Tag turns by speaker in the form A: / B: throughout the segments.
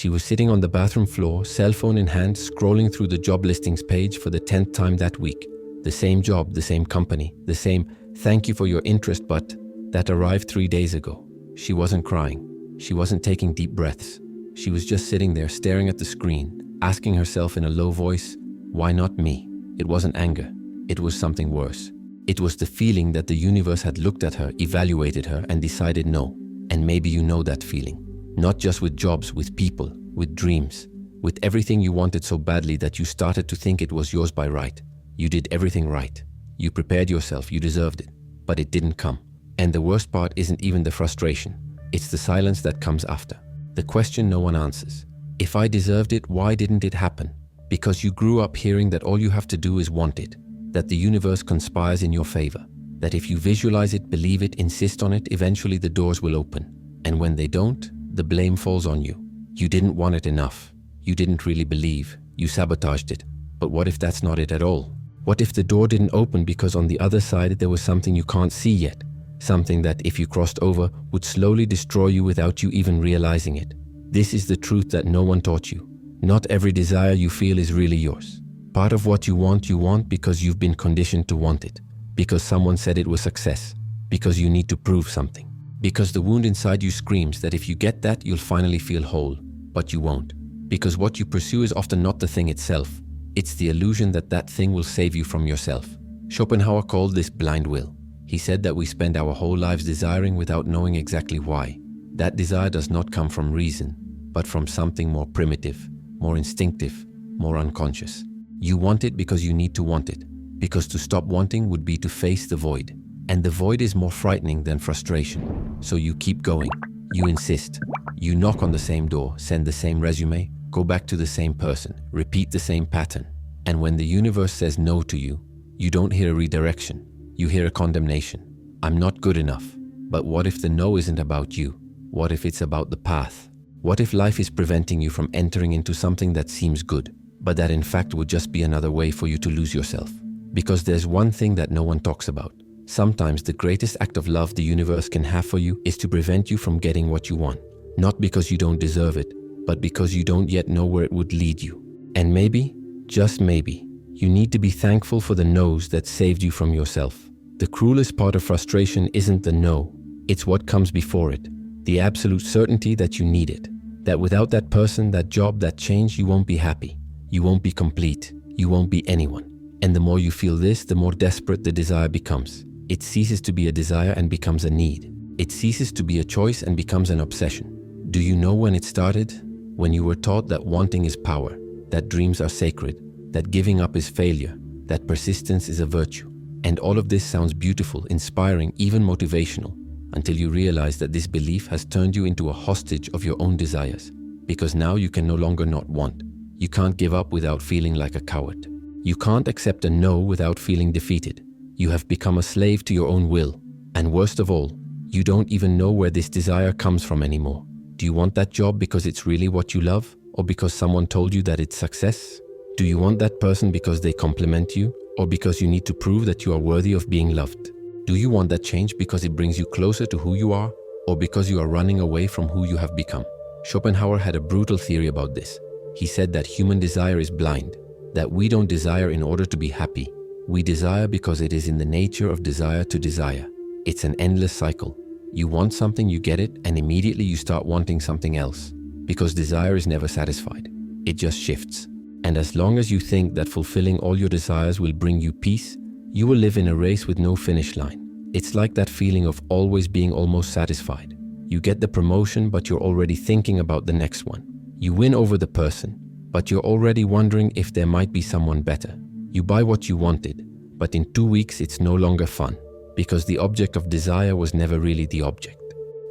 A: She was sitting on the bathroom floor, cell phone in hand, scrolling through the job listings page for the 10th time that week. The same job, the same company, the same "thank you for your interest but" that arrived 3 days ago. She wasn't crying. She wasn't taking deep breaths. She was just sitting there staring at the screen, asking herself in a low voice, "Why not me?" It wasn't anger. It was something worse. It was the feeling that the universe had looked at her, evaluated her, and decided no. And maybe you know that feeling. Not just with jobs, with people, with dreams, with everything you wanted so badly that you started to think it was yours by right. You did everything right. You prepared yourself, you deserved it. But it didn't come. And the worst part isn't even the frustration. It's the silence that comes after. The question no one answers. If I deserved it, why didn't it happen? Because you grew up hearing that all you have to do is want it. That the universe conspires in your favor. That if you visualize it, believe it, insist on it, eventually the doors will open. And when they don't, the blame falls on you. You didn't want it enough. You didn't really believe. You sabotaged it. But what if that's not it at all? What if the door didn't open because on the other side there was something you can't see yet? Something that, if you crossed over, would slowly destroy you without you even realizing it. This is the truth that no one taught you. Not every desire you feel is really yours. Part of what you want because you've been conditioned to want it. Because someone said it was success. Because you need to prove something. Because the wound inside you screams that if you get that, you'll finally feel whole. But you won't. Because what you pursue is often not the thing itself. It's the illusion that that thing will save you from yourself. Schopenhauer called this blind will. He said that we spend our whole lives desiring without knowing exactly why. That desire does not come from reason, but from something more primitive, more instinctive, more unconscious. You want it because you need to want it. Because to stop wanting would be to face the void. And the void is more frightening than frustration. So you keep going. You insist. You knock on the same door, send the same resume, go back to the same person, repeat the same pattern. And when the universe says no to you, you don't hear a redirection. You hear a condemnation. I'm not good enough. But what if the no isn't about you? What if it's about the path? What if life is preventing you from entering into something that seems good, but that in fact would just be another way for you to lose yourself? Because there's one thing that no one talks about. Sometimes the greatest act of love the universe can have for you is to prevent you from getting what you want. Not because you don't deserve it, but because you don't yet know where it would lead you. And maybe, just maybe, you need to be thankful for the no's that saved you from yourself. The cruelest part of frustration isn't the no, it's what comes before it. The absolute certainty that you need it. That without that person, that job, that change, you won't be happy. You won't be complete. You won't be anyone. And the more you feel this, the more desperate the desire becomes. It ceases to be a desire and becomes a need. It ceases to be a choice and becomes an obsession. Do you know when it started? When you were taught that wanting is power, that dreams are sacred, that giving up is failure, that persistence is a virtue. And all of this sounds beautiful, inspiring, even motivational, until you realize that this belief has turned you into a hostage of your own desires. Because now you can no longer not want. You can't give up without feeling like a coward. You can't accept a no without feeling defeated. You have become a slave to your own will. And worst of all, you don't even know where this desire comes from anymore. Do you want that job because it's really what you love? Or because someone told you that it's success? Do you want that person because they compliment you? Or because you need to prove that you are worthy of being loved? Do you want that change because it brings you closer to who you are? Or because you are running away from who you have become? Schopenhauer had a brutal theory about this. He said that human desire is blind. That we don't desire in order to be happy. We desire because it is in the nature of desire to desire. It's an endless cycle. You want something, you get it, and immediately you start wanting something else. Because desire is never satisfied. It just shifts. And as long as you think that fulfilling all your desires will bring you peace, you will live in a race with no finish line. It's like that feeling of always being almost satisfied. You get the promotion, but you're already thinking about the next one. You win over the person, but you're already wondering if there might be someone better. You buy what you wanted, but in 2 weeks it's no longer fun, because the object of desire was never really the object.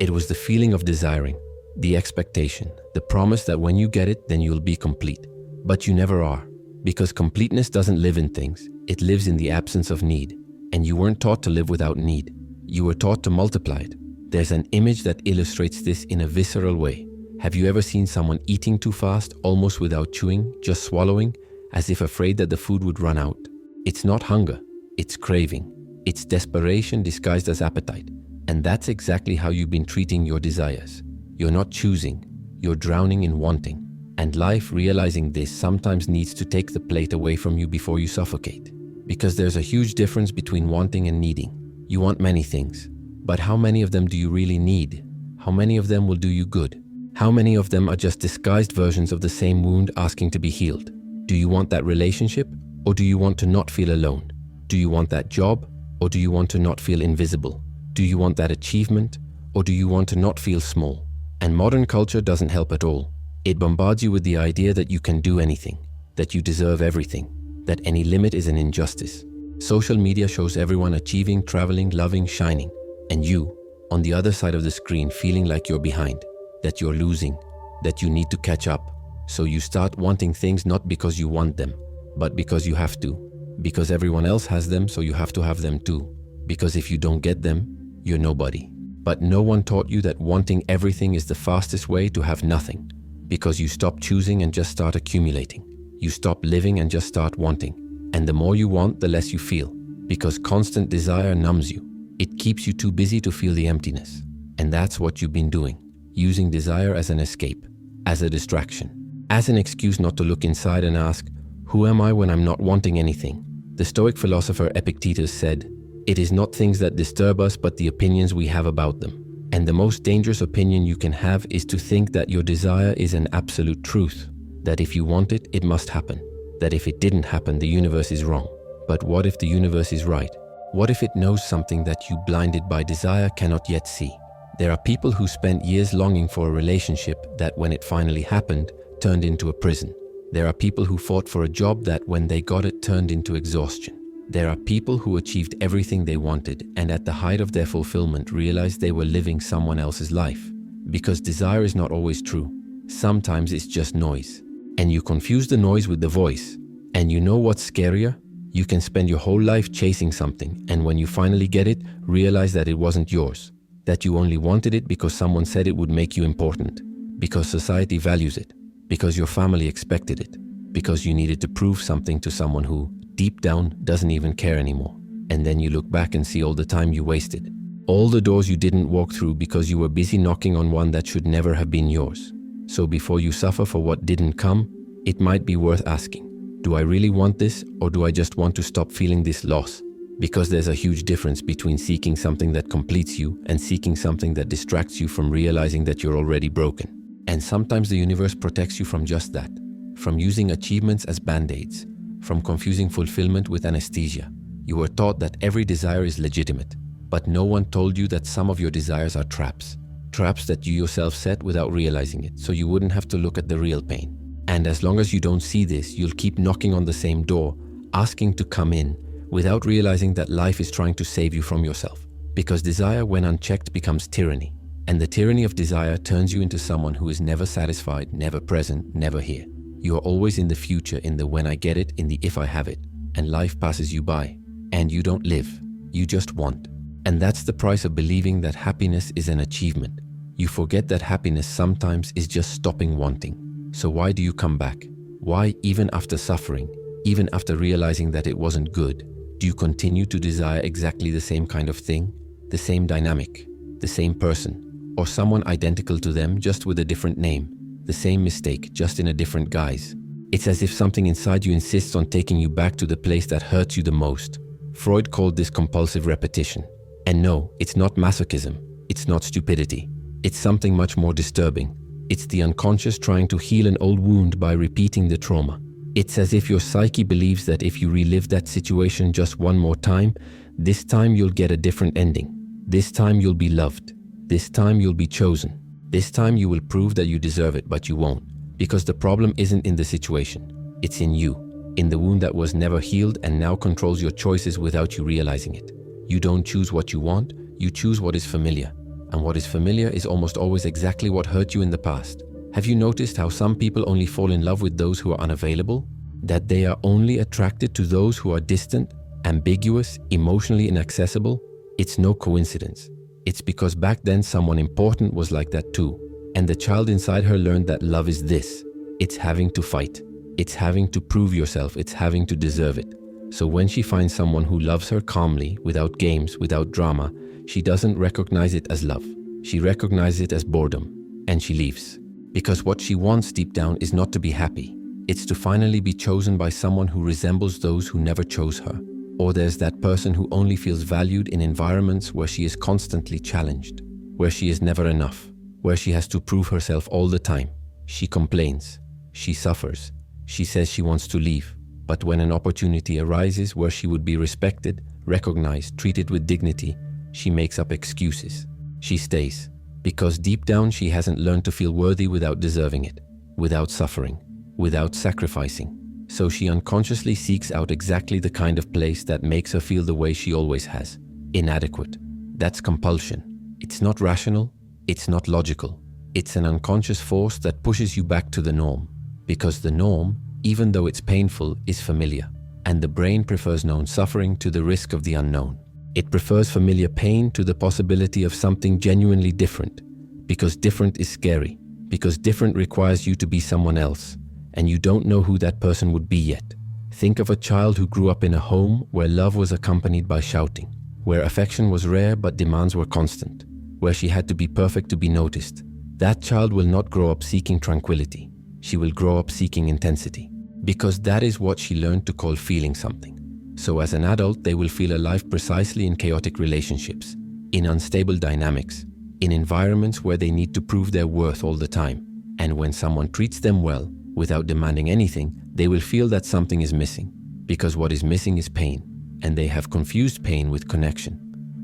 A: It was the feeling of desiring, the expectation, the promise that when you get it, then you'll be complete. But you never are, because completeness doesn't live in things, it lives in the absence of need. And you weren't taught to live without need. You were taught to multiply it. There's an image that illustrates this in a visceral way. Have you ever seen someone eating too fast, almost without chewing, just swallowing, as if afraid that the food would run out? It's not hunger, it's craving. It's desperation disguised as appetite. And that's exactly how you've been treating your desires. You're not choosing, You're drowning in wanting. And life, realizing this, sometimes needs to take the plate away from you before you suffocate. Because there's a huge difference between wanting and needing. You want many things, but how many of them do you really need? How many of them will do you good? How many of them are just disguised versions of the same wound asking to be healed? Do you want that relationship, or do you want to not feel alone? Do you want that job, or do you want to not feel invisible? Do you want that achievement, or do you want to not feel small? And modern culture doesn't help at all. It bombards you with the idea that you can do anything, that you deserve everything, that any limit is an injustice. Social media shows everyone achieving, traveling, loving, shining, and you, on the other side of the screen, feeling like you're behind, that you're losing, that you need to catch up. So you start wanting things not because you want them, but because you have to. Because everyone else has them, so you have to have them too. Because if you don't get them, you're nobody. But no one taught you that wanting everything is the fastest way to have nothing. Because you stop choosing and just start accumulating. You stop living and just start wanting. And the more you want, the less you feel. Because constant desire numbs you. It keeps you too busy to feel the emptiness. And that's what you've been doing. Using desire as an escape, as a distraction, as an excuse not to look inside and ask, who am I when I'm not wanting anything? The Stoic philosopher Epictetus said, "It is not things that disturb us, but the opinions we have about them." And the most dangerous opinion you can have is to think that your desire is an absolute truth, that if you want it, it must happen, that if it didn't happen, the universe is wrong. But what if the universe is right? What if it knows something that you, blinded by desire, cannot yet see? There are people who spent years longing for a relationship that, when it finally happened, turned into a prison. There are people who fought for a job that, when they got it, turned into exhaustion. There are people who achieved everything they wanted and at the height of their fulfillment realized they were living someone else's life. Because desire is not always true. Sometimes it's just noise. And you confuse the noise with the voice. And you know what's scarier? You can spend your whole life chasing something, and when you finally get it, realize that it wasn't yours. That you only wanted it because someone said it would make you important. Because society values it. Because your family expected it. Because you needed to prove something to someone who, deep down, doesn't even care anymore. And then you look back and see all the time you wasted. All the doors you didn't walk through because you were busy knocking on one that should never have been yours. So before you suffer for what didn't come, it might be worth asking, do I really want this, or do I just want to stop feeling this loss? Because there's a huge difference between seeking something that completes you and seeking something that distracts you from realizing that you're already broken. And sometimes the universe protects you from just that, from using achievements as band-aids, from confusing fulfillment with anesthesia. You were taught that every desire is legitimate, but no one told you that some of your desires are traps. Traps that you yourself set without realizing it, so you wouldn't have to look at the real pain. And as long as you don't see this, you'll keep knocking on the same door, asking to come in, without realizing that life is trying to save you from yourself. Because desire, when unchecked, becomes tyranny. And the tyranny of desire turns you into someone who is never satisfied, never present, never here. You are always in the future, in the when I get it, in the if I have it. And life passes you by. And you don't live. You just want. And that's the price of believing that happiness is an achievement. You forget that happiness sometimes is just stopping wanting. So why do you come back? Why, even after suffering, even after realizing that it wasn't good, do you continue to desire exactly the same kind of thing? The same dynamic? The same person? Or someone identical to them, just with a different name? The same mistake, just in a different guise? It's as if something inside you insists on taking you back to the place that hurts you the most. Freud called this compulsive repetition. And no, it's not masochism. It's not stupidity. It's something much more disturbing. It's the unconscious trying to heal an old wound by repeating the trauma. It's as if your psyche believes that if you relive that situation just one more time, this time you'll get a different ending. This time you'll be loved. This time you'll be chosen. This time you will prove that you deserve it, but you won't. Because the problem isn't in the situation. It's in you. In the wound that was never healed and now controls your choices without you realizing it. You don't choose what you want, you choose what is familiar. And what is familiar is almost always exactly what hurt you in the past. Have you noticed how some people only fall in love with those who are unavailable? That they are only attracted to those who are distant, ambiguous, emotionally inaccessible? It's no coincidence. It's because back then someone important was like that too. And the child inside her learned that love is this. It's having to fight. It's having to prove yourself. It's having to deserve it. So when she finds someone who loves her calmly, without games, without drama, she doesn't recognize it as love. She recognizes it as boredom. And she leaves. Because what she wants deep down is not to be happy. It's to finally be chosen by someone who resembles those who never chose her. Or there's that person who only feels valued in environments where she is constantly challenged, where she is never enough, where she has to prove herself all the time. She complains, she suffers, she says she wants to leave. But when an opportunity arises where she would be respected, recognized, treated with dignity, she makes up excuses. She stays, because deep down she hasn't learned to feel worthy without deserving it, without suffering, without sacrificing. So she unconsciously seeks out exactly the kind of place that makes her feel the way she always has, inadequate. That's compulsion. It's not rational, it's not logical. It's an unconscious force that pushes you back to the norm. Because the norm, even though it's painful, is familiar. And the brain prefers known suffering to the risk of the unknown. It prefers familiar pain to the possibility of something genuinely different. Because different is scary. Because different requires you to be someone else. And you don't know who that person would be yet. Think of a child who grew up in a home where love was accompanied by shouting, where affection was rare but demands were constant, where she had to be perfect to be noticed. That child will not grow up seeking tranquility. She will grow up seeking intensity, because that is what she learned to call feeling something. So as an adult, they will feel alive precisely in chaotic relationships, in unstable dynamics, in environments where they need to prove their worth all the time. And when someone treats them well, without demanding anything, they will feel that something is missing, because what is missing is pain, and they have confused pain with connection.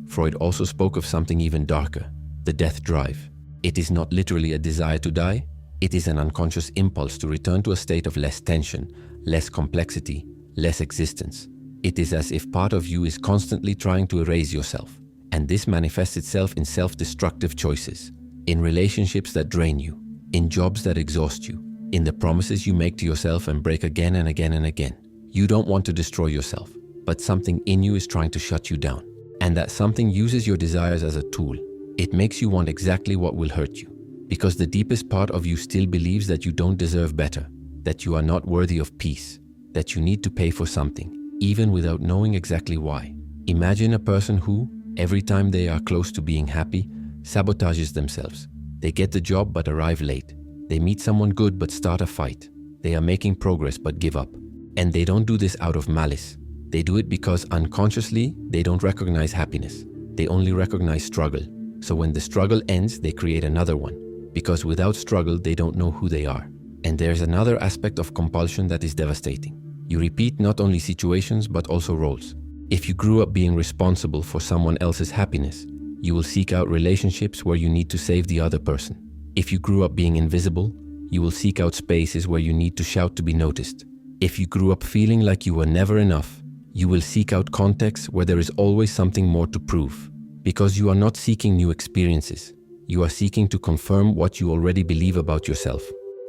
A: Freud also spoke of something even darker, the death drive. It is not literally a desire to die, it is an unconscious impulse to return to a state of less tension, less complexity, less existence. It is as if part of you is constantly trying to erase yourself, and this manifests itself in self-destructive choices, in relationships that drain you, in jobs that exhaust you, in the promises you make to yourself and break again and again and again. You don't want to destroy yourself, but something in you is trying to shut you down. And that something uses your desires as a tool. It makes you want exactly what will hurt you, because the deepest part of you still believes that you don't deserve better, that you are not worthy of peace, that you need to pay for something, even without knowing exactly why. Imagine a person who, every time they are close to being happy, sabotages themselves. They get the job but arrive late. They meet someone good but start a fight. They are making progress but give up. And they don't do this out of malice. They do it because unconsciously they don't recognize happiness. They only recognize struggle. So when the struggle ends, they create another one. Because without struggle, they don't know who they are. And there's another aspect of compulsion that is devastating. You repeat not only situations but also roles. If you grew up being responsible for someone else's happiness, you will seek out relationships where you need to save the other person. If you grew up being invisible, you will seek out spaces where you need to shout to be noticed. If you grew up feeling like you were never enough, you will seek out contexts where there is always something more to prove. Because you are not seeking new experiences, you are seeking to confirm what you already believe about yourself.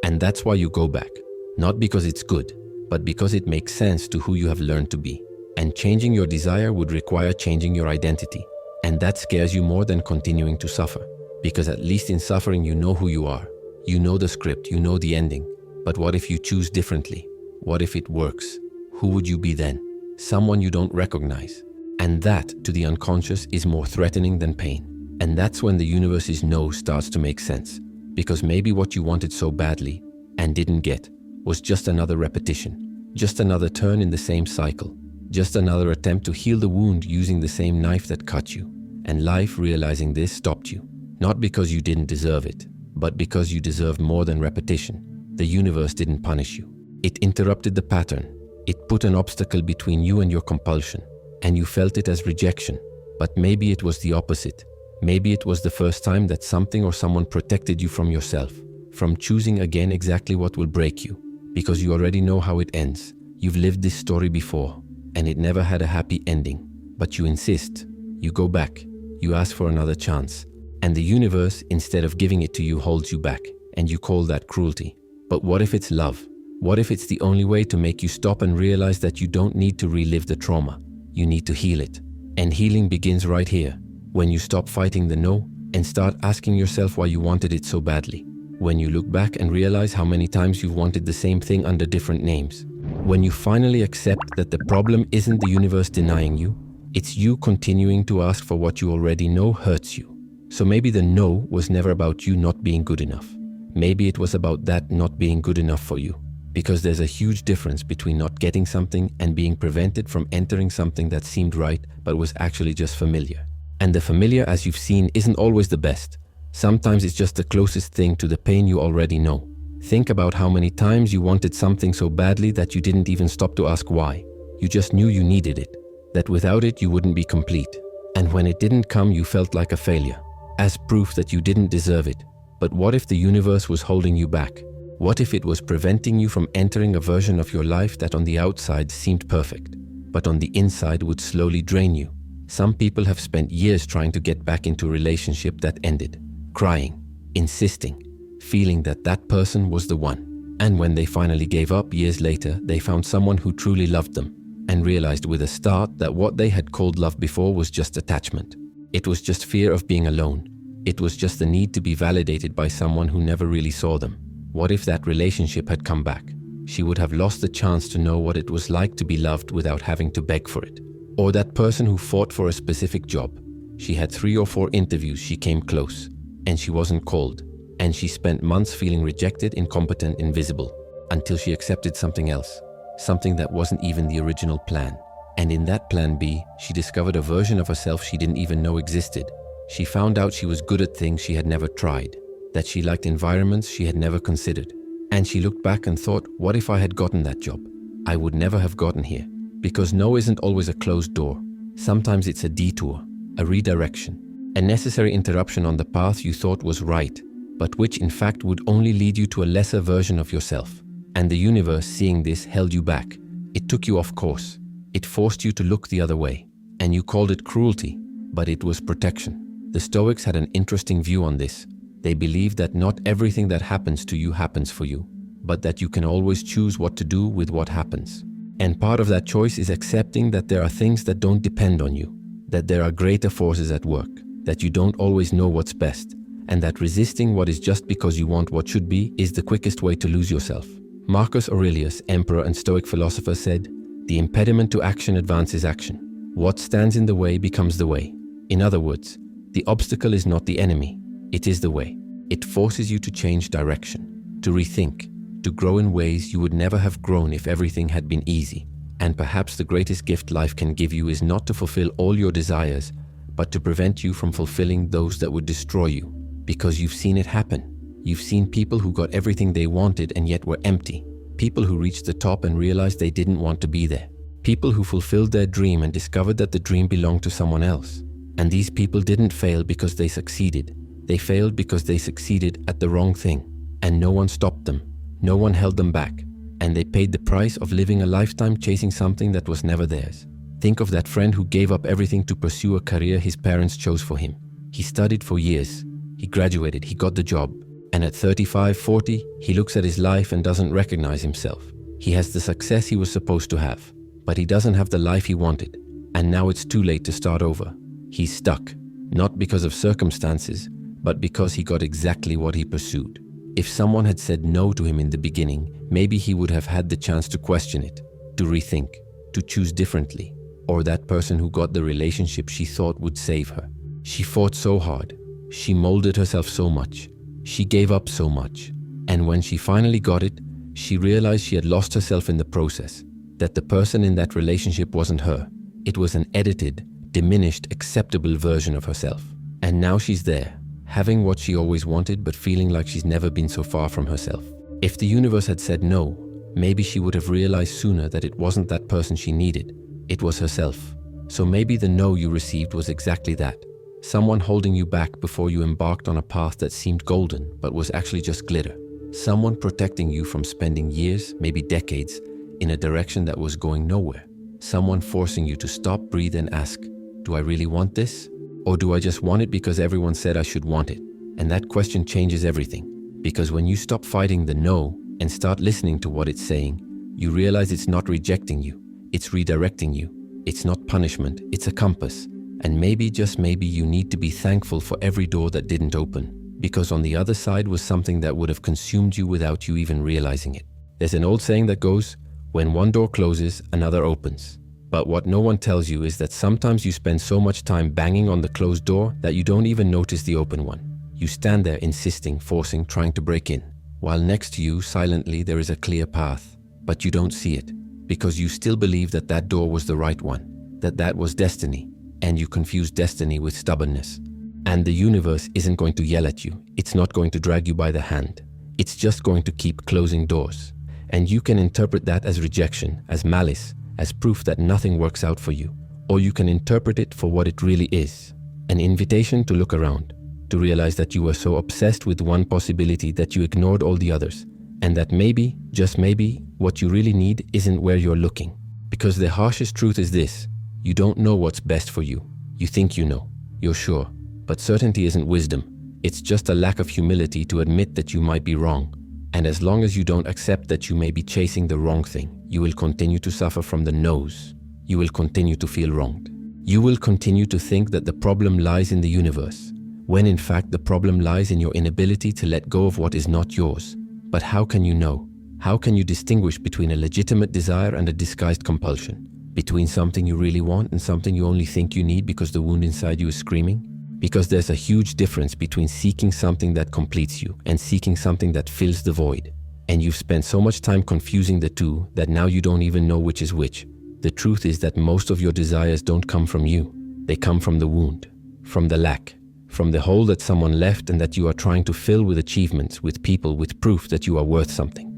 A: And that's why you go back. Not because it's good, but because it makes sense to who you have learned to be. And changing your desire would require changing your identity. And that scares you more than continuing to suffer. Because at least in suffering you know who you are. You know the script, you know the ending. But what if you choose differently? What if it works? Who would you be then? Someone you don't recognize. And that, to the unconscious, is more threatening than pain. And that's when the universe's no starts to make sense. Because maybe what you wanted so badly, and didn't get, was just another repetition. Just another turn in the same cycle. Just another attempt to heal the wound using the same knife that cut you. And life, realizing this, stopped you. Not because you didn't deserve it, but because you deserved more than repetition. The universe didn't punish you. It interrupted the pattern. It put an obstacle between you and your compulsion, and you felt it as rejection. But maybe it was the opposite. Maybe it was the first time that something or someone protected you from yourself, from choosing again exactly what will break you, because you already know how it ends. You've lived this story before, and it never had a happy ending. But you insist. You go back. You ask for another chance. And the universe, instead of giving it to you, holds you back, and you call that cruelty. But what if it's love? What if it's the only way to make you stop and realize that you don't need to relive the trauma? You need to heal it. And healing begins right here, when you stop fighting the no and start asking yourself why you wanted it so badly. When you look back and realize how many times you've wanted the same thing under different names. When you finally accept that the problem isn't the universe denying you, it's you continuing to ask for what you already know hurts you. So maybe the no was never about you not being good enough. Maybe it was about that not being good enough for you. Because there's a huge difference between not getting something and being prevented from entering something that seemed right but was actually just familiar. And the familiar, as you've seen, isn't always the best. Sometimes it's just the closest thing to the pain you already know. Think about how many times you wanted something so badly that you didn't even stop to ask why. You just knew you needed it, that without it you wouldn't be complete. And when it didn't come, you felt like a failure, as proof that you didn't deserve it. But what if the universe was holding you back? What if it was preventing you from entering a version of your life that on the outside seemed perfect, but on the inside would slowly drain you? Some people have spent years trying to get back into a relationship that ended, crying, insisting, feeling that that person was the one. And when they finally gave up years later, they found someone who truly loved them and realized with a start that what they had called love before was just attachment. It was just fear of being alone. It was just the need to be validated by someone who never really saw them. What if that relationship had come back? She would have lost the chance to know what it was like to be loved without having to beg for it. Or that person who fought for a specific job. She had 3 or 4 interviews, she came close, and she wasn't called. And she spent months feeling rejected, incompetent, invisible, until she accepted something else, something that wasn't even the original plan. And in that plan B, she discovered a version of herself she didn't even know existed. She found out she was good at things she had never tried, that she liked environments she had never considered. And she looked back and thought, what if I had gotten that job? I would never have gotten here. Because no isn't always a closed door. Sometimes it's a detour, a redirection, a necessary interruption on the path you thought was right, but which in fact would only lead you to a lesser version of yourself. And the universe, seeing this, held you back. It took you off course. It forced you to look the other way. And you called it cruelty, but it was protection. The Stoics had an interesting view on this. They believed that not everything that happens to you happens for you, but that you can always choose what to do with what happens. And part of that choice is accepting that there are things that don't depend on you, that there are greater forces at work, that you don't always know what's best, and that resisting what is just because you want what should be is the quickest way to lose yourself. Marcus Aurelius, emperor and Stoic philosopher, said, "The impediment to action advances action. What stands in the way becomes the way." In other words, the obstacle is not the enemy, it is the way. It forces you to change direction, to rethink, to grow in ways you would never have grown if everything had been easy. And perhaps the greatest gift life can give you is not to fulfill all your desires, but to prevent you from fulfilling those that would destroy you. Because you've seen it happen. You've seen people who got everything they wanted and yet were empty. People who reached the top and realized they didn't want to be there. People who fulfilled their dream and discovered that the dream belonged to someone else. And these people didn't fail because they succeeded. They failed because they succeeded at the wrong thing. And no one stopped them. No one held them back. And they paid the price of living a lifetime chasing something that was never theirs. Think of that friend who gave up everything to pursue a career his parents chose for him. He studied for years. He graduated, he got the job. And at 35, 40, he looks at his life and doesn't recognize himself. He has the success he was supposed to have, but he doesn't have the life he wanted. And now it's too late to start over. He's stuck, not because of circumstances, but because he got exactly what he pursued. If someone had said no to him in the beginning, maybe he would have had the chance to question it, to rethink, to choose differently. Or that person who got the relationship she thought would save her. She fought so hard. She molded herself so much. She gave up so much. And when she finally got it, she realized she had lost herself in the process. That the person in that relationship wasn't her. It was an edited, diminished, acceptable version of herself. And now she's there, having what she always wanted but feeling like she's never been so far from herself. If the universe had said no, maybe she would have realized sooner that it wasn't that person she needed. It was herself. So maybe the no you received was exactly that. Someone holding you back before you embarked on a path that seemed golden but was actually just glitter. Someone protecting you from spending years, maybe decades, in a direction that was going nowhere. Someone forcing you to stop, breathe and ask, do I really want this? Or do I just want it because everyone said I should want it? And that question changes everything. Because when you stop fighting the no and start listening to what it's saying, you realize it's not rejecting you, it's redirecting you. It's not punishment, it's a compass. And maybe, just maybe, you need to be thankful for every door that didn't open, because on the other side was something that would have consumed you without you even realizing it. There's an old saying that goes, when one door closes, another opens. But what no one tells you is that sometimes you spend so much time banging on the closed door that you don't even notice the open one. You stand there insisting, forcing, trying to break in, while next to you, silently, there is a clear path, but you don't see it, because you still believe that that door was the right one, that that was destiny, and you confuse destiny with stubbornness. And the universe isn't going to yell at you. It's not going to drag you by the hand. It's just going to keep closing doors. And you can interpret that as rejection, as malice, as proof that nothing works out for you. Or you can interpret it for what it really is. An invitation to look around, to realize that you were so obsessed with one possibility that you ignored all the others. And that maybe, just maybe, what you really need isn't where you're looking. Because the harshest truth is this: you don't know what's best for you. You think you know. You're sure. But certainty isn't wisdom. It's just a lack of humility to admit that you might be wrong. And as long as you don't accept that you may be chasing the wrong thing, you will continue to suffer from the no's. You will continue to feel wronged. You will continue to think that the problem lies in the universe, when in fact the problem lies in your inability to let go of what is not yours. But how can you know? How can you distinguish between a legitimate desire and a disguised compulsion? Between something you really want and something you only think you need because the wound inside you is screaming? Because there's a huge difference between seeking something that completes you and seeking something that fills the void. And you've spent so much time confusing the two that now you don't even know which is which. The truth is that most of your desires don't come from you. They come from the wound, from the lack, from the hole that someone left and that you are trying to fill with achievements, with people, with proof that you are worth something.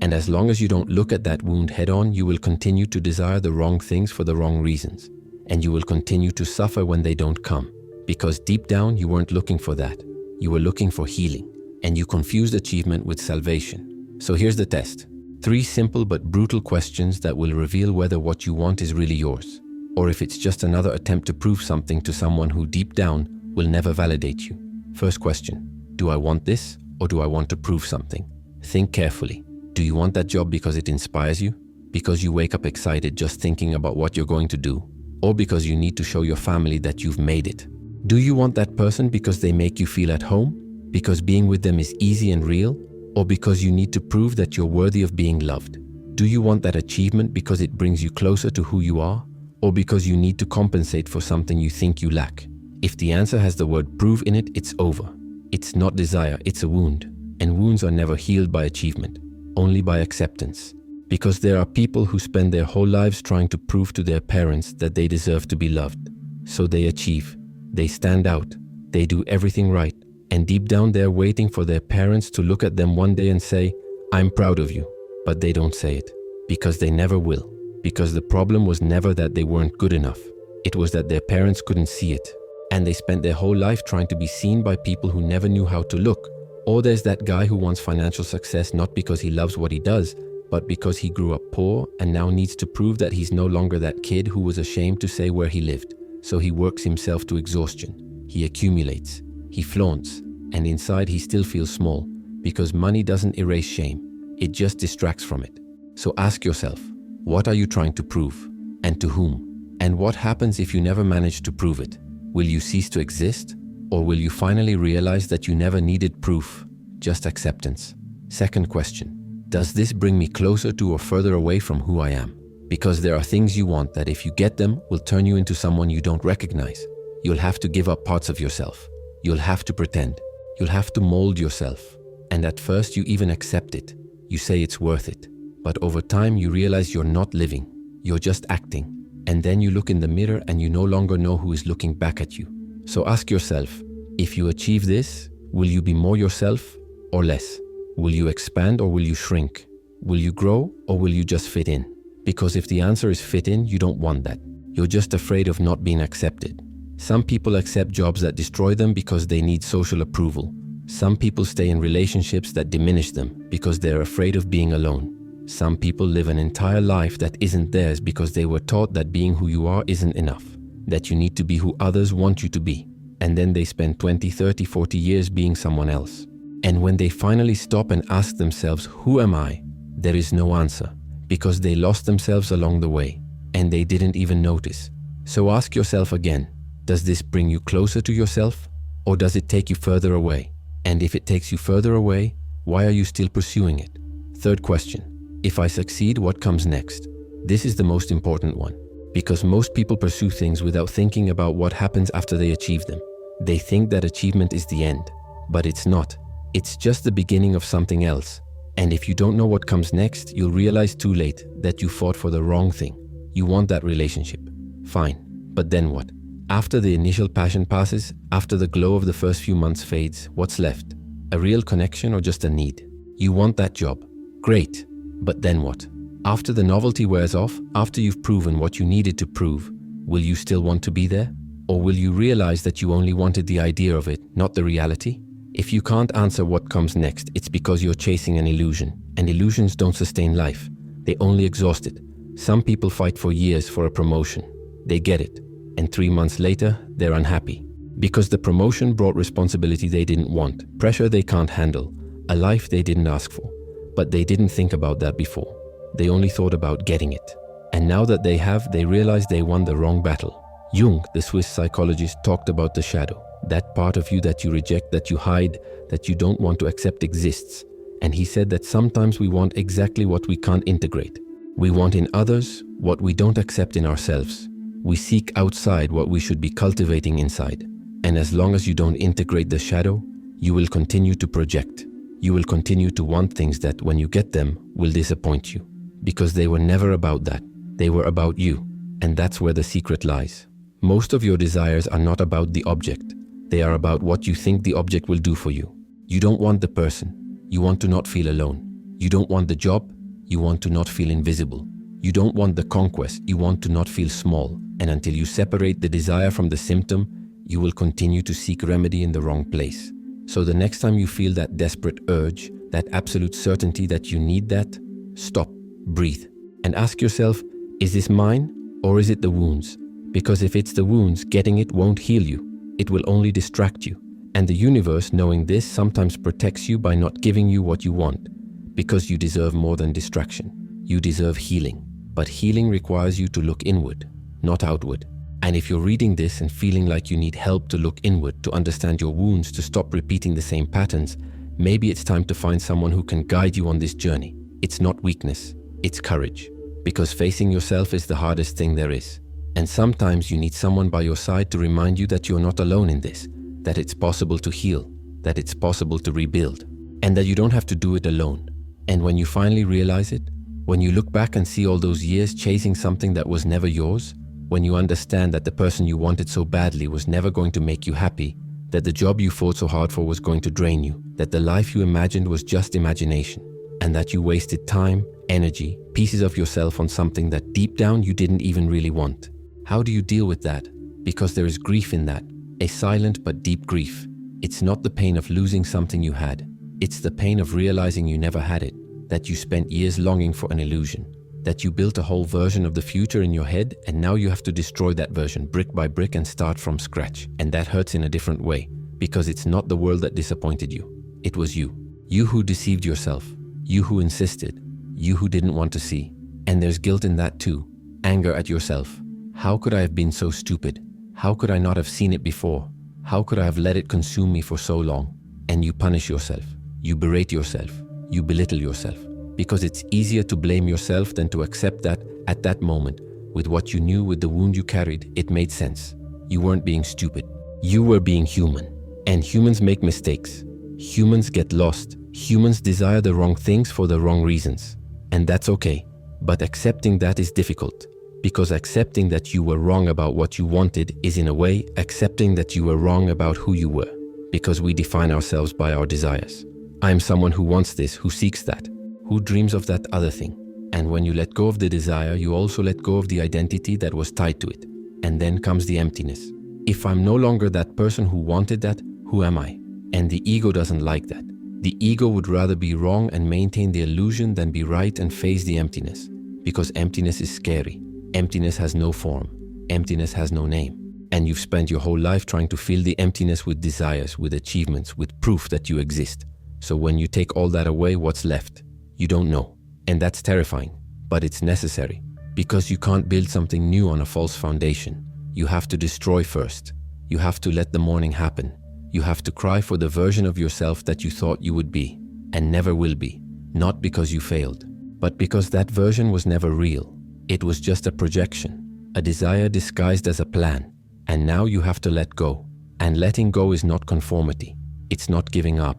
A: And as long as you don't look at that wound head on, you will continue to desire the wrong things for the wrong reasons. And you will continue to suffer when they don't come. Because deep down, you weren't looking for that. You were looking for healing. And you confused achievement with salvation. So here's the test. 3 simple but brutal questions that will reveal whether what you want is really yours, or if it's just another attempt to prove something to someone who deep down will never validate you. First question, do I want this, or do I want to prove something? Think carefully. Do you want that job because it inspires you? Because you wake up excited just thinking about what you're going to do? Or because you need to show your family that you've made it? Do you want that person because they make you feel at home? Because being with them is easy and real? Or because you need to prove that you're worthy of being loved? Do you want that achievement because it brings you closer to who you are? Or because you need to compensate for something you think you lack? If the answer has the word prove in it, it's over. It's not desire, it's a wound. And wounds are never healed by achievement, only by acceptance. Because there are people who spend their whole lives trying to prove to their parents that they deserve to be loved. So they achieve, they stand out, they do everything right. And deep down they're waiting for their parents to look at them one day and say, "I'm proud of you." But they don't say it, because they never will. Because the problem was never that they weren't good enough. It was that their parents couldn't see it. And they spent their whole life trying to be seen by people who never knew how to look. Or there's that guy who wants financial success not because he loves what he does, but because he grew up poor and now needs to prove that he's no longer that kid who was ashamed to say where he lived. So he works himself to exhaustion. He accumulates. He flaunts, and inside he still feels small, because money doesn't erase shame, it just distracts from it. So ask yourself, what are you trying to prove? And to whom? And what happens if you never manage to prove it? Will you cease to exist? Or will you finally realize that you never needed proof, just acceptance? Second question, does this bring me closer to or further away from who I am? Because there are things you want that if you get them will turn you into someone you don't recognize. You'll have to give up parts of yourself. You'll have to pretend. You'll have to mold yourself. And at first you even accept it. You say it's worth it. But over time you realize you're not living. You're just acting. And then you look in the mirror and you no longer know who is looking back at you. So ask yourself, if you achieve this, will you be more yourself or less? Will you expand or will you shrink? Will you grow or will you just fit in? Because if the answer is fit in, you don't want that. You're just afraid of not being accepted. Some people accept jobs that destroy them because they need social approval. Some people stay in relationships that diminish them because they're afraid of being alone. Some people live an entire life that isn't theirs because they were taught that being who you are isn't enough, that you need to be who others want you to be. And then they spend 20, 30, 40 years being someone else. And when they finally stop and ask themselves, who am I? There is no answer, because they lost themselves along the way, and they didn't even notice. So ask yourself again, does this bring you closer to yourself, or does it take you further away? And if it takes you further away, why are you still pursuing it? Third question, if I succeed, what comes next? This is the most important one, because most people pursue things without thinking about what happens after they achieve them. They think that achievement is the end, But it's not. It's just the beginning of something else. And if you don't know what comes next, you'll realize too late that you fought for the wrong thing. You want that relationship. Fine. But then what? After the initial passion passes, after the glow of the first few months fades, what's left? A real connection or just a need? You want that job. Great. But then what? After the novelty wears off, after you've proven what you needed to prove, will you still want to be there? Or will you realize that you only wanted the idea of it, not the reality? If you can't answer what comes next, it's because you're chasing an illusion. And illusions don't sustain life. They only exhaust it. Some people fight for years for a promotion. They get it. And 3 months later, they're unhappy. Because the promotion brought responsibility they didn't want, pressure they can't handle, a life they didn't ask for. But they didn't think about that before. They only thought about getting it. And now that they have, they realize they won the wrong battle. Jung, the Swiss psychologist, talked about the shadow. That part of you that you reject, that you hide, that you don't want to accept exists. And he said that sometimes we want exactly what we can't integrate. We want in others what we don't accept in ourselves. We seek outside what we should be cultivating inside. And as long as you don't integrate the shadow, you will continue to project. You will continue to want things that, when you get them, will disappoint you. Because they were never about that. They were about you. And that's where the secret lies. Most of your desires are not about the object. They are about what you think the object will do for you. You don't want the person. You want to not feel alone. You don't want the job. You want to not feel invisible. You don't want the conquest. You want to not feel small. And until you separate the desire from the symptom, you will continue to seek remedy in the wrong place. So the next time you feel that desperate urge, that absolute certainty that you need that, stop, breathe, and ask yourself, is this mine or is it the wound's? Because if it's the wound's, getting it won't heal you. It will only distract you. And the universe, knowing this, sometimes protects you by not giving you what you want. Because you deserve more than distraction. You deserve healing. But healing requires you to look inward, not outward. And if you're reading this and feeling like you need help to look inward, to understand your wounds, to stop repeating the same patterns, maybe it's time to find someone who can guide you on this journey. It's not weakness, it's courage. Because facing yourself is the hardest thing there is. And sometimes you need someone by your side to remind you that you're not alone in this, that it's possible to heal, that it's possible to rebuild, and that you don't have to do it alone. And when you finally realize it, when you look back and see all those years chasing something that was never yours, when you understand that the person you wanted so badly was never going to make you happy, that the job you fought so hard for was going to drain you, that the life you imagined was just imagination, and that you wasted time, energy, pieces of yourself on something that deep down you didn't even really want. How do you deal with that? Because there is grief in that, a silent but deep grief. It's not the pain of losing something you had. It's the pain of realizing you never had it, that you spent years longing for an illusion, that you built a whole version of the future in your head and now you have to destroy that version brick by brick and start from scratch. And that hurts in a different way, because it's not the world that disappointed you. It was you. You who deceived yourself. You who insisted. You who didn't want to see. And there's guilt in that too. Anger at yourself. How could I have been so stupid? How could I not have seen it before? How could I have let it consume me for so long? And you punish yourself. You berate yourself. You belittle yourself. Because it's easier to blame yourself than to accept that at that moment, with what you knew, with the wound you carried, it made sense. You weren't being stupid. You were being human. And humans make mistakes. Humans get lost. Humans desire the wrong things for the wrong reasons. And that's okay. But accepting that is difficult. Because accepting that you were wrong about what you wanted is, in a way, accepting that you were wrong about who you were. Because we define ourselves by our desires. I'm someone who wants this, who seeks that, who dreams of that other thing. And when you let go of the desire, you also let go of the identity that was tied to it. And then comes the emptiness. If I'm no longer that person who wanted that, who am I? And the ego doesn't like that. The ego would rather be wrong and maintain the illusion than be right and face the emptiness. Because emptiness is scary. Emptiness has no form. Emptiness has no name. And you've spent your whole life trying to fill the emptiness with desires, with achievements, with proof that you exist. So when you take all that away, what's left? You don't know. And that's terrifying. But it's necessary. Because you can't build something new on a false foundation. You have to destroy first. You have to let the morning happen. You have to cry for the version of yourself that you thought you would be, and never will be. Not because you failed, but because that version was never real. It was just a projection, a desire disguised as a plan. And now you have to let go. And letting go is not conformity. It's not giving up.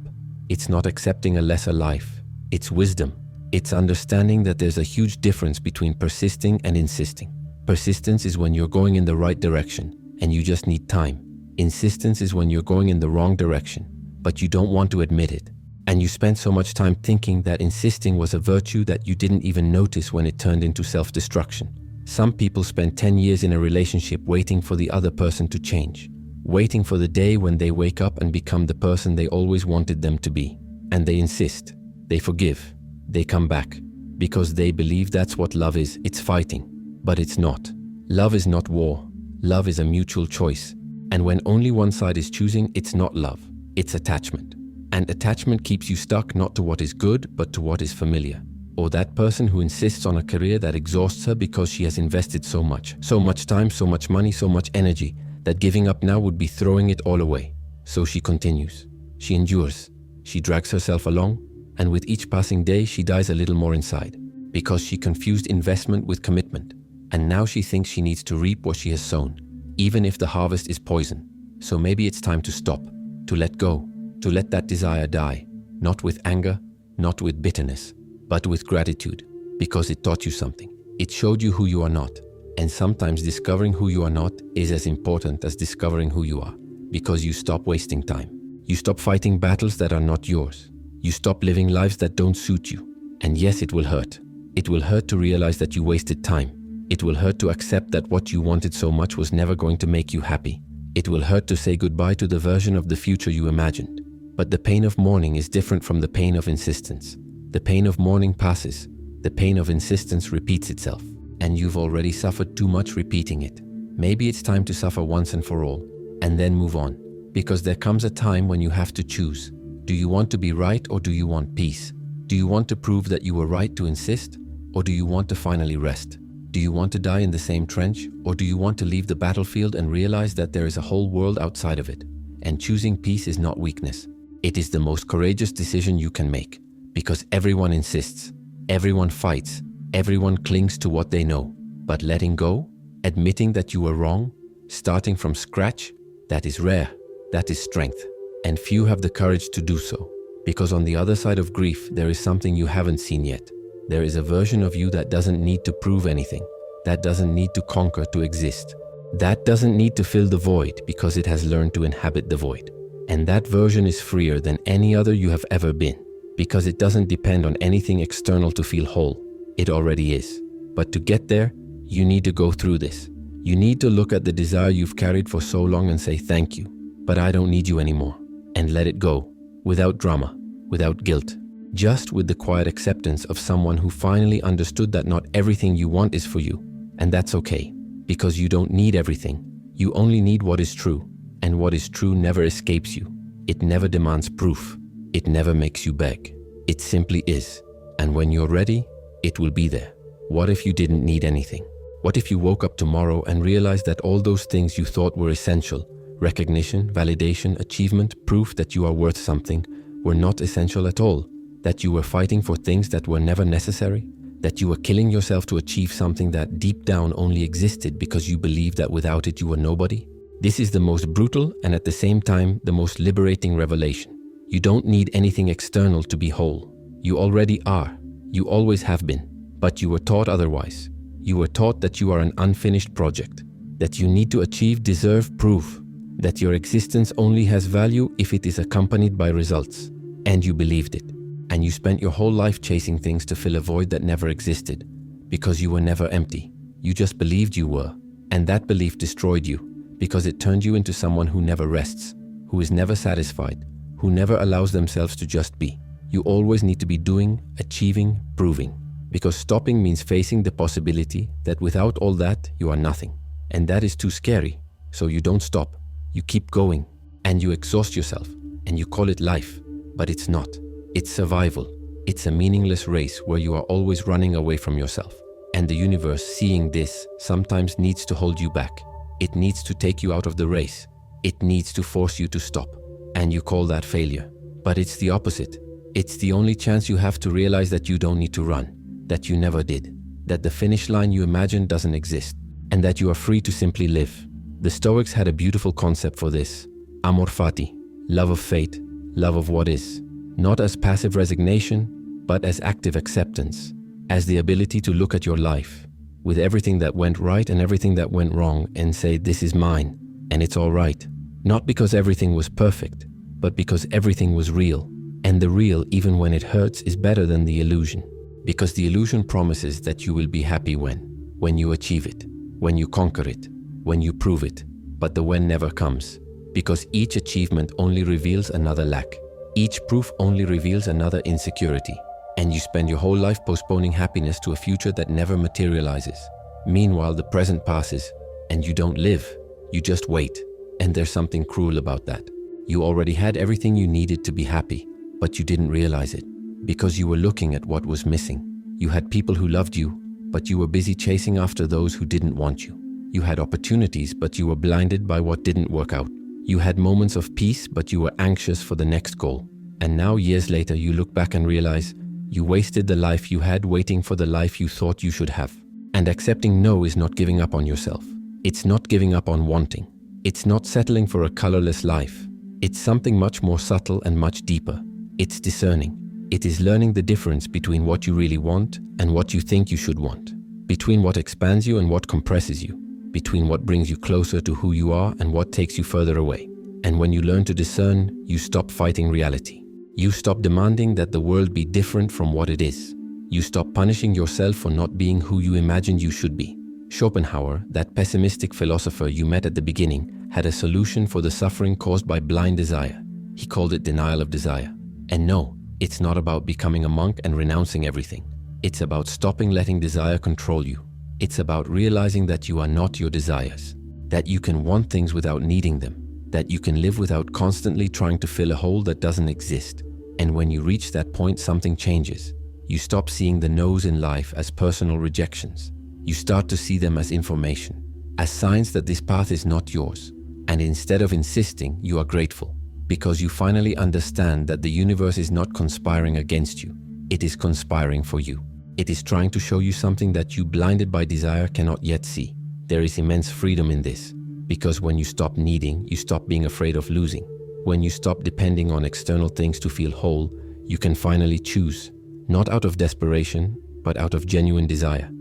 A: It's not accepting a lesser life. It's wisdom. It's understanding that there's a huge difference between persisting and insisting. Persistence is when you're going in the right direction and you just need time. Insistence is when you're going in the wrong direction, but you don't want to admit it. And you spent so much time thinking that insisting was a virtue that you didn't even notice when it turned into self-destruction. Some people spend 10 years in a relationship waiting for the other person to change, waiting for the day when they wake up and become the person they always wanted them to be. And they insist, they forgive, they come back, because they believe that's what love is. It's fighting, but it's not. Love is not war. Love is a mutual choice. And when only one side is choosing, it's not love, it's attachment. And attachment keeps you stuck not to what is good, but to what is familiar. Or that person who insists on a career that exhausts her because she has invested so much time, so much money, so much energy, that giving up now would be throwing it all away. So she continues. She endures. She drags herself along, and with each passing day, she dies a little more inside, because she confused investment with commitment. And now she thinks she needs to reap what she has sown, even if the harvest is poison. So maybe it's time to stop, to let go, to let that desire die, not with anger, not with bitterness, but with gratitude, because it taught you something. It showed you who you are not. And sometimes discovering who you are not is as important as discovering who you are, because you stop wasting time. You stop fighting battles that are not yours. You stop living lives that don't suit you. And yes, it will hurt. It will hurt to realize that you wasted time. It will hurt to accept that what you wanted so much was never going to make you happy. It will hurt to say goodbye to the version of the future you imagined. But the pain of mourning is different from the pain of insistence. The pain of mourning passes. The pain of insistence repeats itself. And you've already suffered too much repeating it. Maybe it's time to suffer once and for all, and then move on. Because there comes a time when you have to choose. Do you want to be right, or do you want peace? Do you want to prove that you were right to insist, or do you want to finally rest? Do you want to die in the same trench, or do you want to leave the battlefield and realize that there is a whole world outside of it? And choosing peace is not weakness. It is the most courageous decision you can make, because everyone insists, everyone fights, everyone clings to what they know. But letting go, admitting that you were wrong, starting from scratch, that is rare, that is strength. And few have the courage to do so, because on the other side of grief, there is something you haven't seen yet. There is a version of you that doesn't need to prove anything, that doesn't need to conquer to exist, that doesn't need to fill the void because it has learned to inhabit the void. And that version is freer than any other you have ever been, because it doesn't depend on anything external to feel whole. It already is. But to get there, you need to go through this. You need to look at the desire you've carried for so long and say thank you, but I don't need you anymore. And let it go, without drama, without guilt, just with the quiet acceptance of someone who finally understood that not everything you want is for you. And that's okay, because you don't need everything. You only need what is true. And what is true never escapes you. It never demands proof. It never makes you beg. It simply is. And when you're ready, it will be there. What if you didn't need anything? What if you woke up tomorrow and realized that all those things you thought were essential, recognition, validation, achievement, proof that you are worth something, were not essential at all? That you were fighting for things that were never necessary? That you were killing yourself to achieve something that deep down only existed because you believed that without it you were nobody? This is the most brutal and at the same time the most liberating revelation. You don't need anything external to be whole. You already are. You always have been. But you were taught otherwise. You were taught that you are an unfinished project, that you need to achieve, deserve, prove, that your existence only has value if it is accompanied by results. And you believed it. And you spent your whole life chasing things to fill a void that never existed, because you were never empty. You just believed you were. And that belief destroyed you, because it turned you into someone who never rests, who is never satisfied, who never allows themselves to just be. You always need to be doing, achieving, proving. Because stopping means facing the possibility that without all that, you are nothing. And that is too scary. So you don't stop. You keep going. And you exhaust yourself. And you call it life. But it's not. It's survival. It's a meaningless race where you are always running away from yourself. And the universe, seeing this, sometimes needs to hold you back. It needs to take you out of the race. It needs to force you to stop. And you call that failure. But it's the opposite. It's the only chance you have to realize that you don't need to run, that you never did, that the finish line you imagine doesn't exist, and that you are free to simply live. The Stoics had a beautiful concept for this. Amor fati, love of fate, love of what is, not as passive resignation, but as active acceptance, as the ability to look at your life, with everything that went right and everything that went wrong, and say, this is mine, and it's all right. Not because everything was perfect, but because everything was real. And the real, even when it hurts, is better than the illusion. Because the illusion promises that you will be happy when you achieve it, when you conquer it, when you prove it. But the when never comes. Because each achievement only reveals another lack. Each proof only reveals another insecurity. And you spend your whole life postponing happiness to a future that never materializes. Meanwhile, the present passes, and you don't live, you just wait. And there's something cruel about that. You already had everything you needed to be happy, but you didn't realize it, because you were looking at what was missing. You had people who loved you, but you were busy chasing after those who didn't want you. You had opportunities, but you were blinded by what didn't work out. You had moments of peace, but you were anxious for the next goal. And now, years later, you look back and realize you wasted the life you had waiting for the life you thought you should have. And accepting no is not giving up on yourself. It's not giving up on wanting. It's not settling for a colorless life. It's something much more subtle and much deeper. It's discerning. It is learning the difference between what you really want and what you think you should want. Between what expands you and what compresses you. Between what brings you closer to who you are and what takes you further away. And when you learn to discern, you stop fighting reality. You stop demanding that the world be different from what it is. You stop punishing yourself for not being who you imagined you should be. Schopenhauer, that pessimistic philosopher you met at the beginning, had a solution for the suffering caused by blind desire. He called it denial of desire. And no, it's not about becoming a monk and renouncing everything. It's about stopping letting desire control you. It's about realizing that you are not your desires, that you can want things without needing them, that you can live without constantly trying to fill a hole that doesn't exist. And when you reach that point, something changes. You stop seeing the no's in life as personal rejections. You start to see them as information, as signs that this path is not yours. And instead of insisting, you are grateful, because you finally understand that the universe is not conspiring against you. It is conspiring for you. It is trying to show you something that you, blinded by desire, cannot yet see. There is immense freedom in this, because when you stop needing, you stop being afraid of losing. When you stop depending on external things to feel whole, you can finally choose, not out of desperation, but out of genuine desire.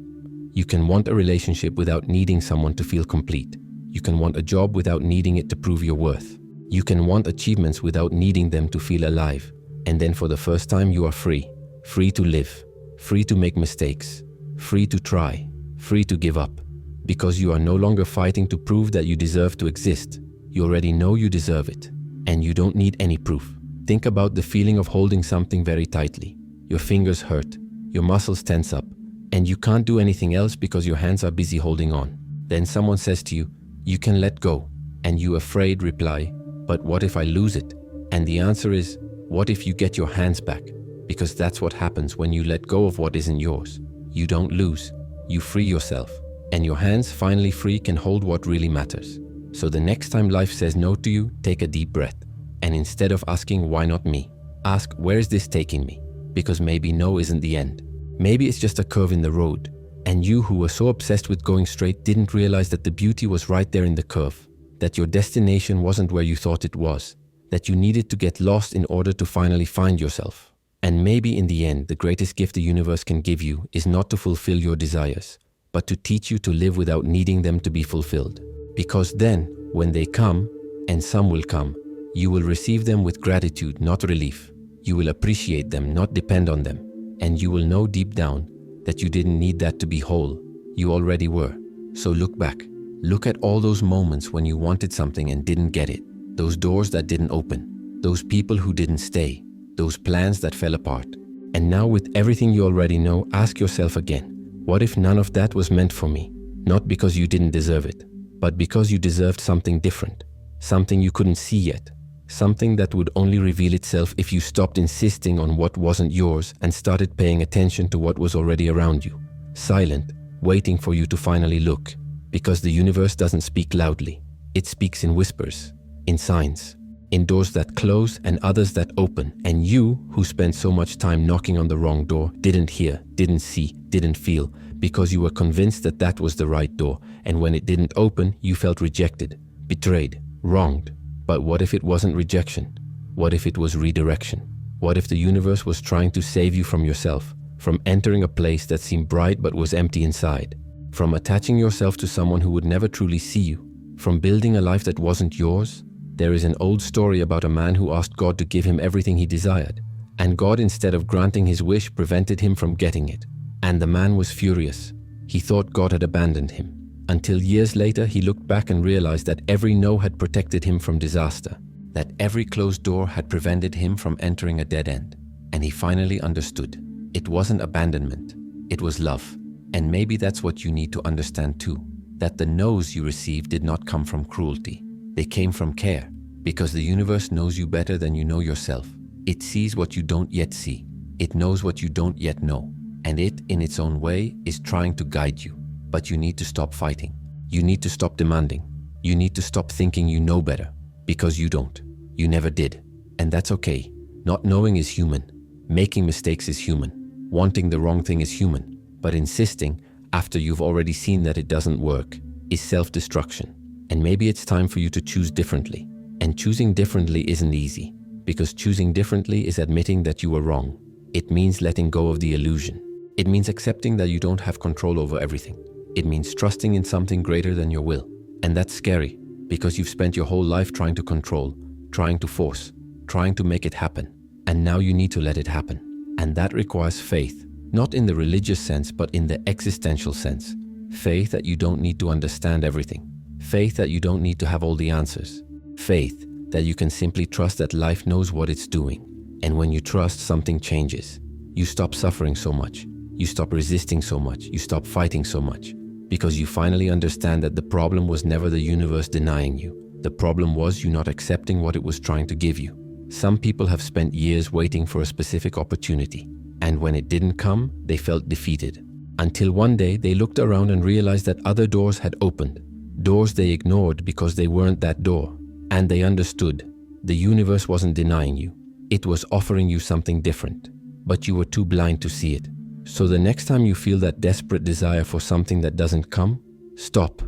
A: You can want a relationship without needing someone to feel complete. You can want a job without needing it to prove your worth. You can want achievements without needing them to feel alive. And then for the first time, you are free. Free to live. Free to make mistakes. Free to try. Free to give up. Because you are no longer fighting to prove that you deserve to exist. You already know you deserve it. And you don't need any proof. Think about the feeling of holding something very tightly. Your fingers hurt. Your muscles tense up. And you can't do anything else because your hands are busy holding on. Then someone says to you, you can let go. And you, afraid, reply, but what if I lose it? And the answer is, what if you get your hands back? Because that's what happens when you let go of what isn't yours. You don't lose. You free yourself. And your hands, finally free, can hold what really matters. So the next time life says no to you, take a deep breath. And instead of asking, why not me? Ask, where is this taking me? Because maybe no isn't the end. Maybe it's just a curve in the road. And you, who were so obsessed with going straight, didn't realize that the beauty was right there in the curve. That your destination wasn't where you thought it was. That you needed to get lost in order to finally find yourself. And maybe in the end, the greatest gift the universe can give you is not to fulfill your desires, but to teach you to live without needing them to be fulfilled. Because then, when they come, and some will come, you will receive them with gratitude, not relief. You will appreciate them, not depend on them. And you will know deep down that you didn't need that to be whole. You already were. So look back. Look at all those moments when you wanted something and didn't get it. Those doors that didn't open. Those people who didn't stay. Those plans that fell apart. And now, with everything you already know, ask yourself again, what if none of that was meant for me? Not because you didn't deserve it, but because you deserved something different. Something you couldn't see yet. Something that would only reveal itself if you stopped insisting on what wasn't yours and started paying attention to what was already around you. Silent, waiting for you to finally look. Because the universe doesn't speak loudly. It speaks in whispers, in signs, in doors that close and others that open. And you, who spent so much time knocking on the wrong door, didn't hear, didn't see, didn't feel, because you were convinced that that was the right door. And when it didn't open, you felt rejected, betrayed, wronged. But what if it wasn't rejection? What if it was redirection? What if the universe was trying to save you from yourself, from entering a place that seemed bright but was empty inside, from attaching yourself to someone who would never truly see you, from building a life that wasn't yours? There is an old story about a man who asked God to give him everything he desired, and God, instead of granting his wish, prevented him from getting it. And the man was furious. He thought God had abandoned him. Until years later, he looked back and realized that every no had protected him from disaster, that every closed door had prevented him from entering a dead end. And he finally understood. It wasn't abandonment, it was love. And maybe that's what you need to understand too, that the no's you received did not come from cruelty. They came from care, because the universe knows you better than you know yourself. It sees what you don't yet see. It knows what you don't yet know. And it, in its own way, is trying to guide you. But you need to stop fighting. You need to stop demanding. You need to stop thinking you know better, because you don't. You never did. And that's okay. Not knowing is human. Making mistakes is human. Wanting the wrong thing is human. But insisting, after you've already seen that it doesn't work, is self-destruction. And maybe it's time for you to choose differently. And choosing differently isn't easy, because choosing differently is admitting that you were wrong. It means letting go of the illusion. It means accepting that you don't have control over everything. It means trusting in something greater than your will. And that's scary, because you've spent your whole life trying to control, trying to force, trying to make it happen. And now you need to let it happen. And that requires faith, not in the religious sense, but in the existential sense. Faith that you don't need to understand everything. Faith that you don't need to have all the answers. Faith that you can simply trust that life knows what it's doing. And when you trust, something changes. You stop suffering so much. You stop resisting so much. You stop fighting so much. Because you finally understand that the problem was never the universe denying you. The problem was you not accepting what it was trying to give you. Some people have spent years waiting for a specific opportunity. And when it didn't come, they felt defeated. Until one day they looked around and realized that other doors had opened. Doors they ignored because they weren't that door. And they understood. The universe wasn't denying you. It was offering you something different. But you were too blind to see it. So the next time you feel that desperate desire for something that doesn't come, stop,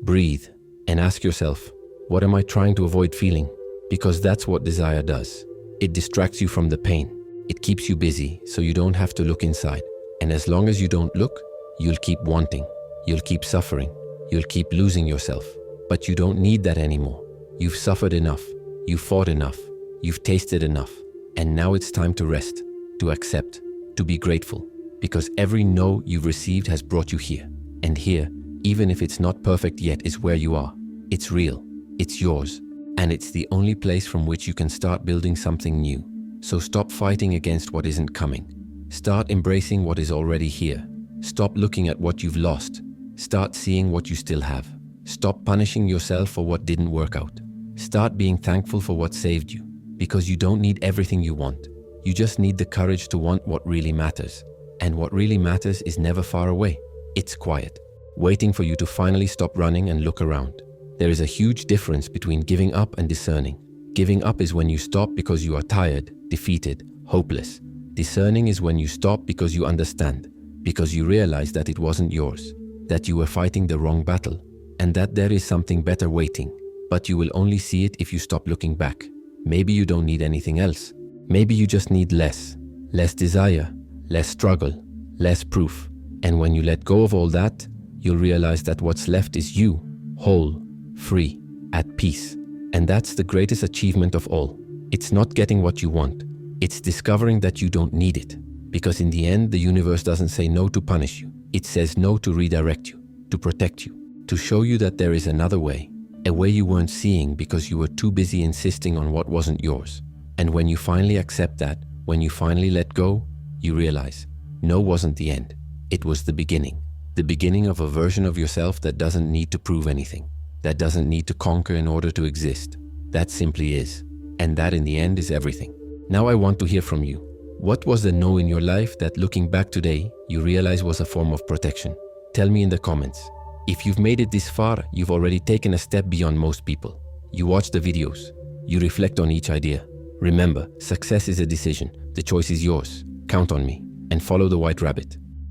A: breathe, and ask yourself, what am I trying to avoid feeling? Because that's what desire does. It distracts you from the pain. It keeps you busy so you don't have to look inside. And as long as you don't look, you'll keep wanting. You'll keep suffering. You'll keep losing yourself. But you don't need that anymore. You've suffered enough. You've fought enough. You've tasted enough. And now it's time to rest, to accept, to be grateful. Because every no you've received has brought you here. And here, even if it's not perfect yet, is where you are. It's real. It's yours. And it's the only place from which you can start building something new. So stop fighting against what isn't coming. Start embracing what is already here. Stop looking at what you've lost. Start seeing what you still have. Stop punishing yourself for what didn't work out. Start being thankful for what saved you. Because you don't need everything you want. You just need the courage to want what really matters. And what really matters is never far away. It's quiet, waiting for you to finally stop running and look around. There is a huge difference between giving up and discerning. Giving up is when you stop because you are tired, defeated, hopeless. Discerning is when you stop because you understand, because you realize that it wasn't yours, that you were fighting the wrong battle, and that there is something better waiting. But you will only see it if you stop looking back. Maybe you don't need anything else. Maybe you just need less desire, less struggle, less proof. And when you let go of all that, you'll realize that what's left is you, whole, free, at peace. And that's the greatest achievement of all. It's not getting what you want. It's discovering that you don't need it. Because in the end, the universe doesn't say no to punish you. It says no to redirect you, to protect you, to show you that there is another way, a way you weren't seeing because you were too busy insisting on what wasn't yours. And when you finally accept that, when you finally let go, you realize, no wasn't the end. It was the beginning of a version of yourself that doesn't need to prove anything, that doesn't need to conquer in order to exist. That simply is. And that in the end is everything. Now I want to hear from you. What was the no in your life that looking back today, you realize was a form of protection? Tell me in the comments. If you've made it this far, you've already taken a step beyond most people. You watch the videos. You reflect on each idea. Remember, success is a decision. The choice is yours. Count on me and follow the white rabbit.